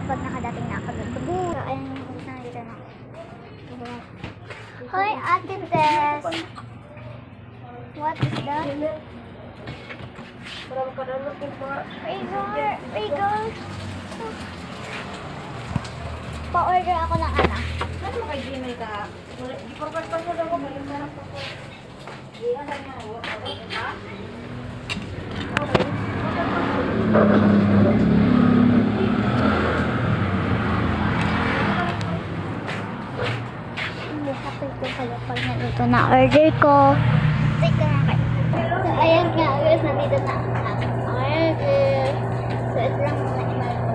pag nakadating na ako doon. Ayun yung ulit na dito na. Hoy, Ate Tess! What is that? Rigor! Pa-order ako ng ano. Ano kay Gmail ka? Di-forward pa mo daw ko ngayon na po. Di ano niya, ha? Hindi, happy ko pala pag naluto na order ko. Take na kayo. So, ayan nga, guys, nandito na ang aking order. So, ito lang muna imal ko.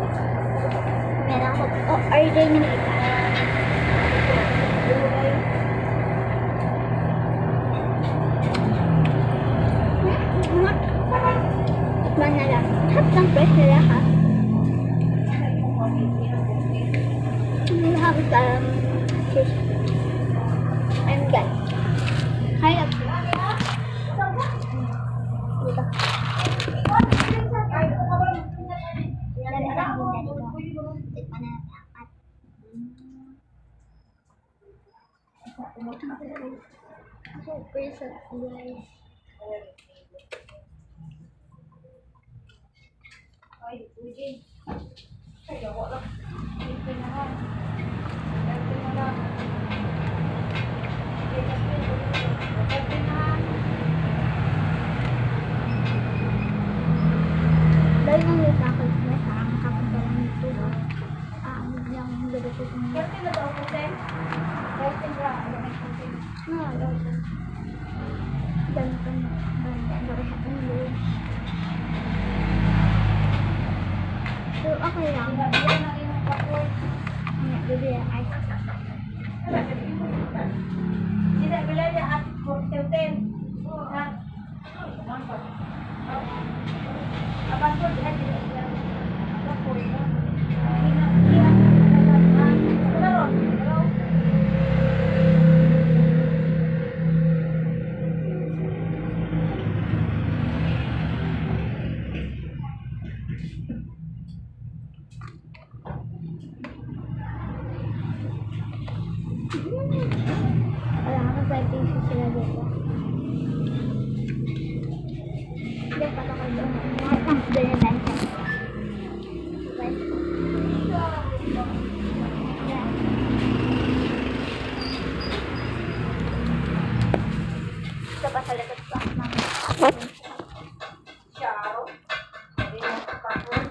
Meron ako, order ng iba. Tikman na lang. Hap ng fresh nila, ha? Habis fish. I'm done. Hi, up. Dito. Dami lang din dito. Tikman na natin. Super sa guys. Ay, Uji. Ay, ako lang. Ito na lang. Ito na lang. Ito na lang. Dahil nang yung tackles na sa ang kapunta lang nito. Yung gagawin ko niya. Kasi na daw ko, Sen. Kasi na, ano may content. Ganito na. So, okay lang. Yan na yung password. Bibili ang ice. Hindi, bila niya at 10. Ha? Password na din. Password na. Wala ka sa pieces sila dito. Hindi, patakal doon. Mga tanks doon yung dansa. Ito pa sa likod pa. Charo. Password.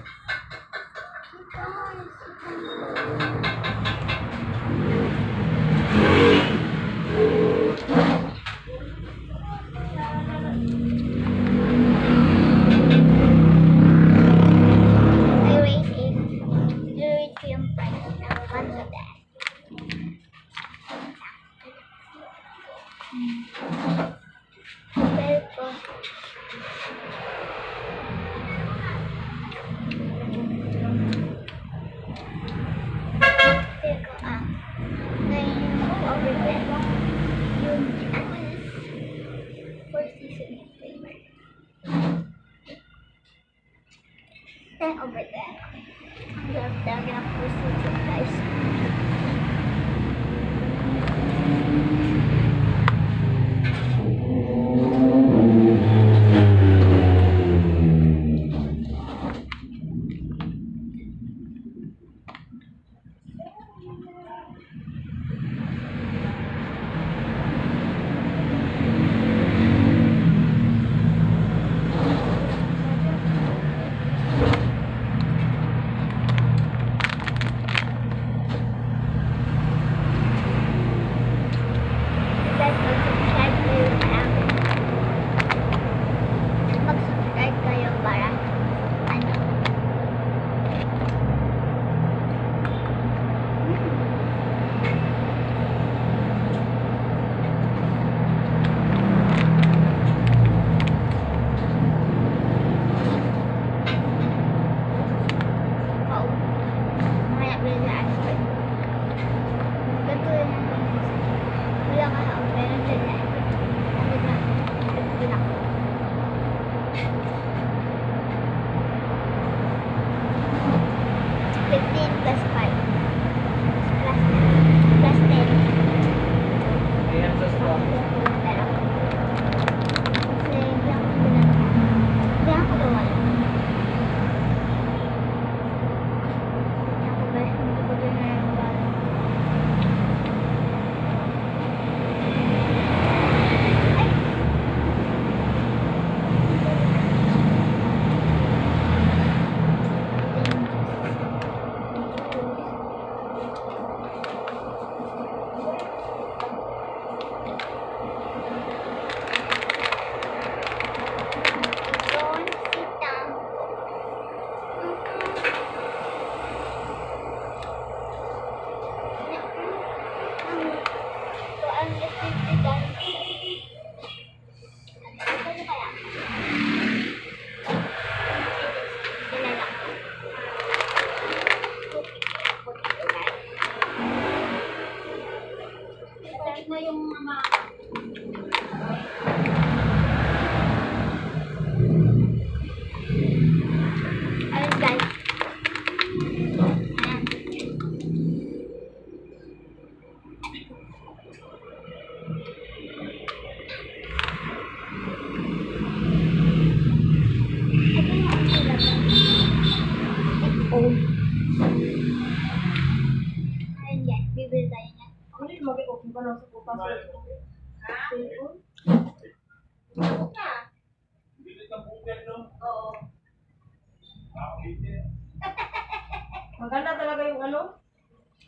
I waited. You wait ko yung price na 1 to that. Pero over there. Yung four seasoning flavor. Then over there. Ang sarap talaga ng four seasoning, guys. plus 5. Plus 10. Ayan sa straw. Pero, kasi hindi ako bilang. Hindi ako gawa yun. Hindi ako ba? Hindi ko din nagawa. Ay! Don't sit down. So, I'm just going to dance. Ano kaya? Dinala ko. Bakit na yung mama? Ayun guys. Ayan. Ito yung umiilag. Oh. Ayun guys, bibili tayo niyan. Ano yung mag-i-open ka lang sa pupas? Cellphone? Oo. Maganda talaga yung ano?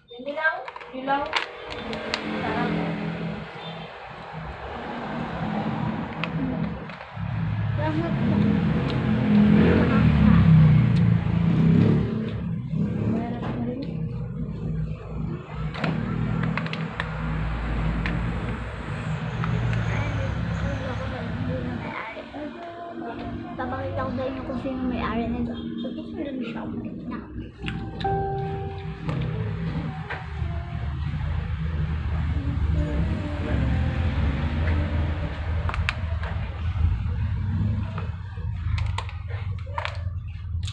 Yung dilaw? Dilaw? Sarap. Lahat po. Papakita ko sa inyo kung sino may-ari nito. Pagkita lang siya. Na.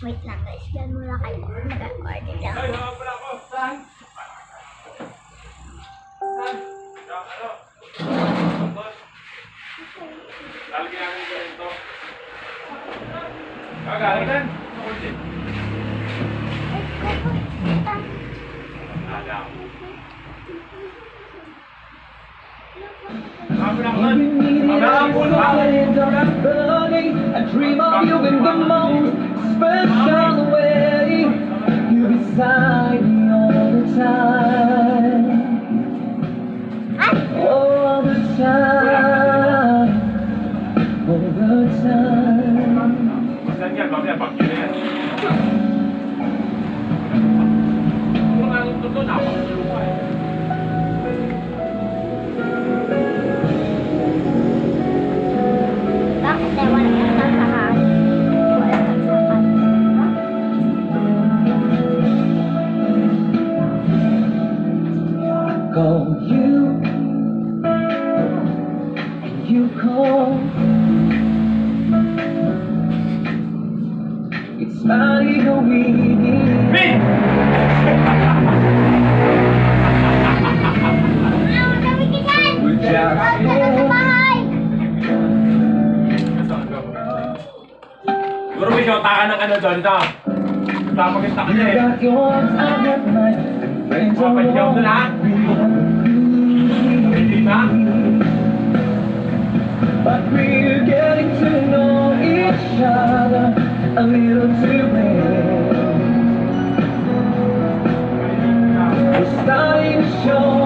Wait lang guys, yan muna kayo. Mag-order lang. Saan? Saan? Lalagyan namin ko rin ito. Kagalitan. Alam. I dream of you in the most special way. You beside me all the time. All the time. All the time. Saan yan? Mamaya, bakit yan? Kung anong totoo, napakulupa eh. Bakit tayo walang nagsasahan? Walang nagsasahan. Call you, and you call. It's not even weird. Min! Wow, dami ka dyan! We're just Huwag ka na sa bahay! Siguro may siyota ng ano doon ito. Papakita ka You na eh. got yours, I got mine, and friends all Mga panyaw doon ha. Hindi ba? but we're getting to know each other a little too well. We're starting to show